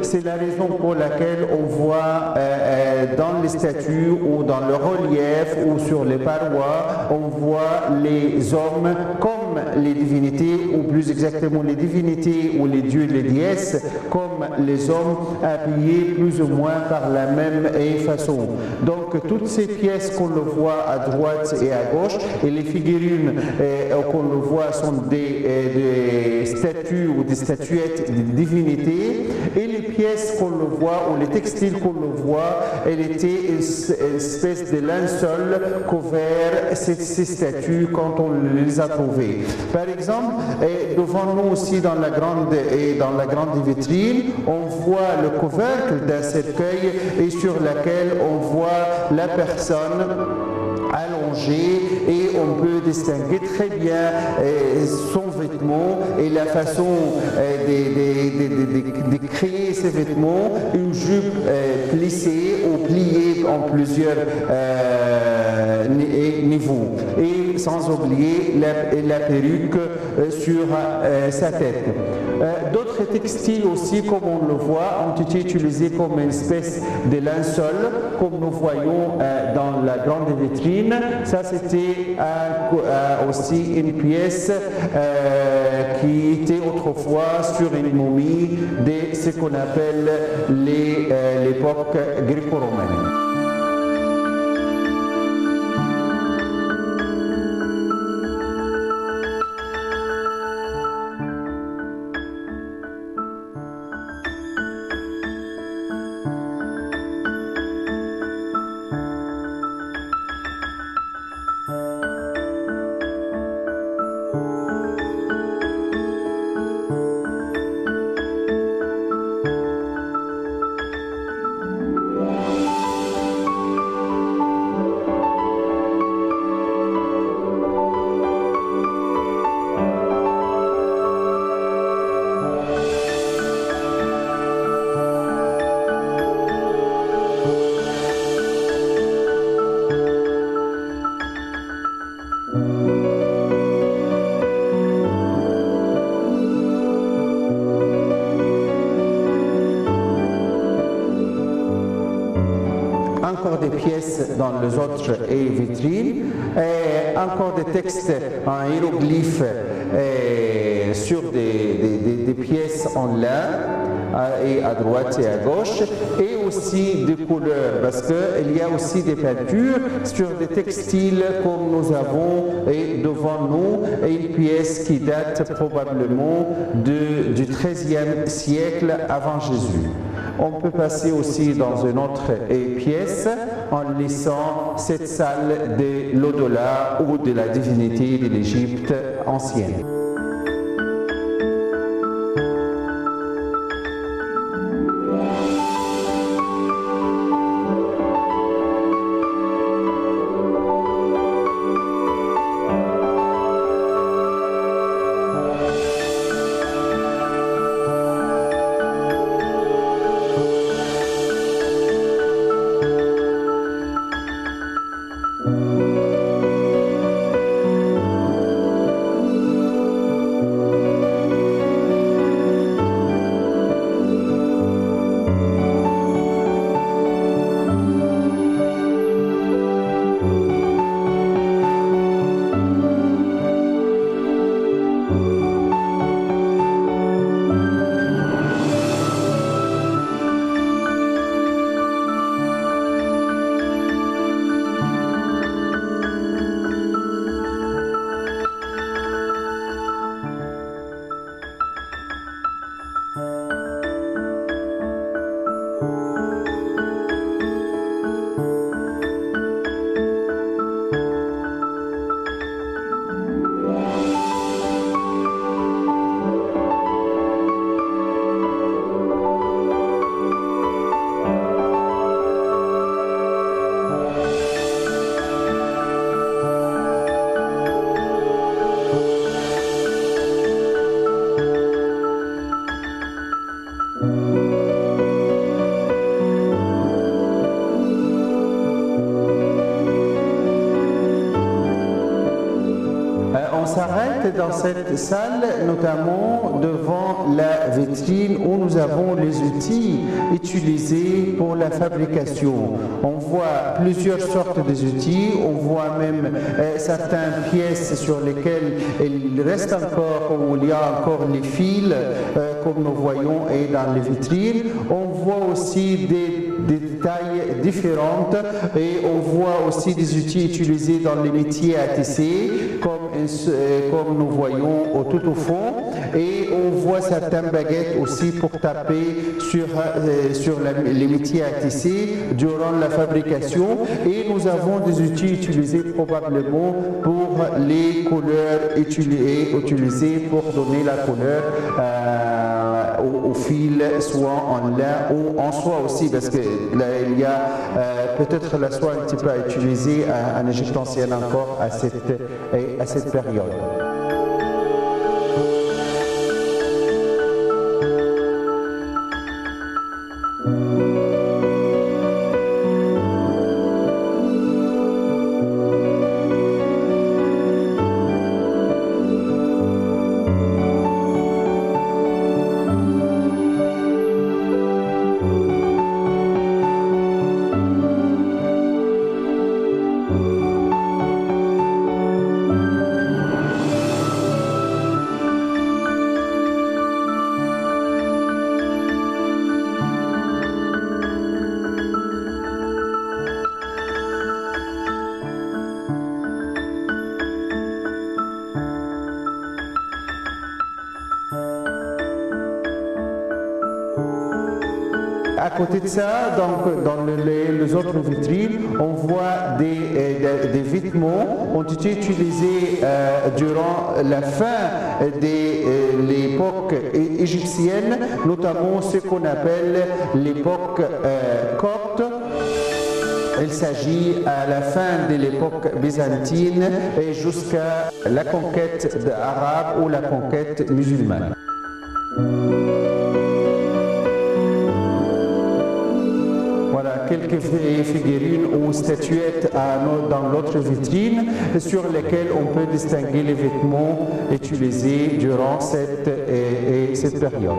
C'est la raison pour laquelle on voit dans les statues ou dans le relief ou sur les parois, on voit les hommes comme les divinités, ou plus exactement les divinités ou les dieux et les déesses, comme les hommes habillés plus ou moins par la même façon. Donc toutes ces pièces qu'on le voit à droite et à gauche, et les figurines qu'on le voit sont des statues ou des statuettes de divinités, et les pièces qu'on le voit, ou les textiles qu'on le voit, elle était une espèce de linceul couvert ces statues quand on les a trouvées. Par exemple, devant nous aussi dans la grande vitrine, on voit le couvercle d'un cercueil et sur lequel on voit la personne allongé, et on peut distinguer très bien son vêtement et la façon de créer ces vêtements, une jupe plissée ou pliée en plusieurs niveaux, et sans oublier la perruque sur sa tête. D'autres textiles aussi, comme on le voit, ont été utilisés comme une espèce de linceul, comme nous voyons dans la grande vitrine. Ça, c'était aussi une pièce qui était autrefois sur une momie de ce qu'on appelle l'époque gréco-romaine. Encore des pièces dans les autres vitrines, encore des textes en hiéroglyphes sur des pièces en lin, et à droite et à gauche, et aussi des couleurs, parce qu'il y a aussi des peintures sur des textiles comme nous avons devant nous, et une pièce qui date probablement du XIIIe siècle avant Jésus. On peut passer aussi dans une autre pièce en laissant cette salle de l'au-delà ou de la divinité de l'Égypte ancienne. s'arrête dans cette salle notamment devant la vitrine où nous avons les outils utilisés pour la fabrication. On voit plusieurs sortes d'outils, on voit même certaines pièces sur lesquelles il reste encore, où il y a encore les fils, comme nous voyons et dans les vitrines. On voit aussi des tailles différentes et on voit aussi des outils utilisés dans les métiers à tisser, comme nous voyons tout au fond. Et on voit certaines baguettes aussi pour taper sur les métiers à tisser durant la fabrication. Et nous avons des outils utilisés probablement pour les couleurs utilisées pour donner la couleur au fil, soit en lin ou en soie aussi, parce que là, il y a peut-être la soie un petit peu à utiliser en Égypte ancienne encore à cette période. À côté de ça, donc, dans les autres vitrines, on voit des vêtements ont été utilisés durant la fin de l'époque égyptienne, notamment ce qu'on appelle l'époque copte. Il s'agit à la fin de l'époque byzantine et jusqu'à la conquête arabe ou la conquête musulmane. Quelques figurines ou statuettes dans l'autre vitrine sur lesquelles on peut distinguer les vêtements utilisés durant cette période.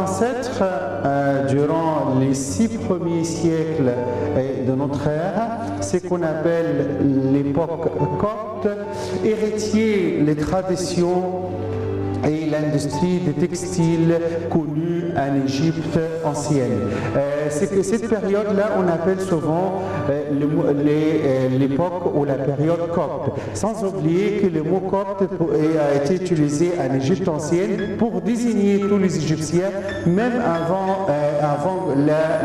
ancêtres, durant les 6 premiers siècles de notre ère, ce qu'on appelle l'époque copte, héritier les traditions et l'industrie des textiles connue en Égypte ancienne. C'est que cette période-là, on appelle souvent l'époque ou la période copte. Sans oublier que le mot copte a été utilisé en Égypte ancienne pour désigner tous les Égyptiens, même avant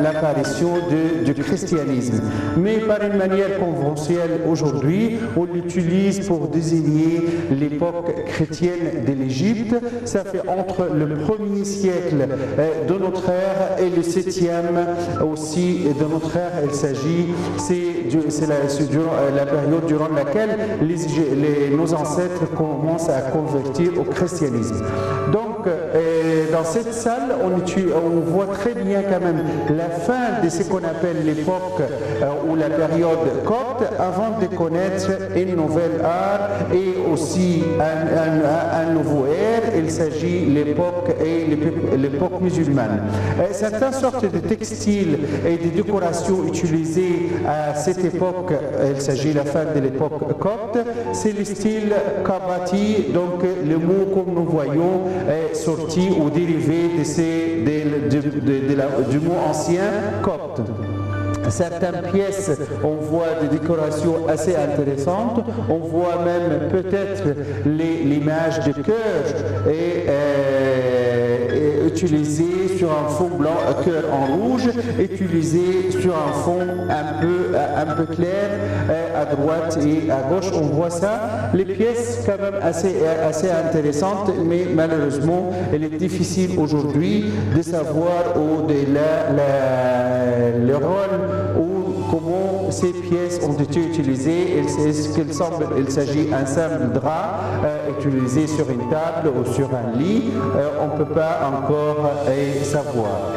l'apparition du christianisme. Mais par une manière conventionnelle aujourd'hui, on l'utilise pour désigner l'époque chrétienne de l'Égypte. Ça fait entre le 1er siècle de notre ère et le 7e aussi de notre ère. Il s'agit, c'est la période durant laquelle nos ancêtres commencent à convertir au christianisme. Donc, dans cette salle, on voit très bien quand même la fin de ce qu'on appelle l'époque ou la période copte avant de connaître une nouvelle art et aussi un nouveau ère. Il s'agit de l'époque musulmane. Certaines sortes de textiles et de décorations utilisées à cette époque, il s'agit de la fin de l'époque copte, c'est le style kabati, donc le mot comme nous voyons est sorti ou dérivé du mot ancien copte. Certaines pièces, on voit des décorations assez intéressantes. On voit même peut-être l'image de cœur utilisée sur un fond blanc, cœur en rouge, utilisé sur un fond un peu clair à droite et à gauche. On voit ça. Les pièces quand même assez intéressantes, mais malheureusement, il est difficile aujourd'hui de savoir le rôle ou comment ces pièces ont été utilisées. Il semble qu'il s'agit d'un simple drap utilisé sur une table ou sur un lit. On ne peut pas encore savoir.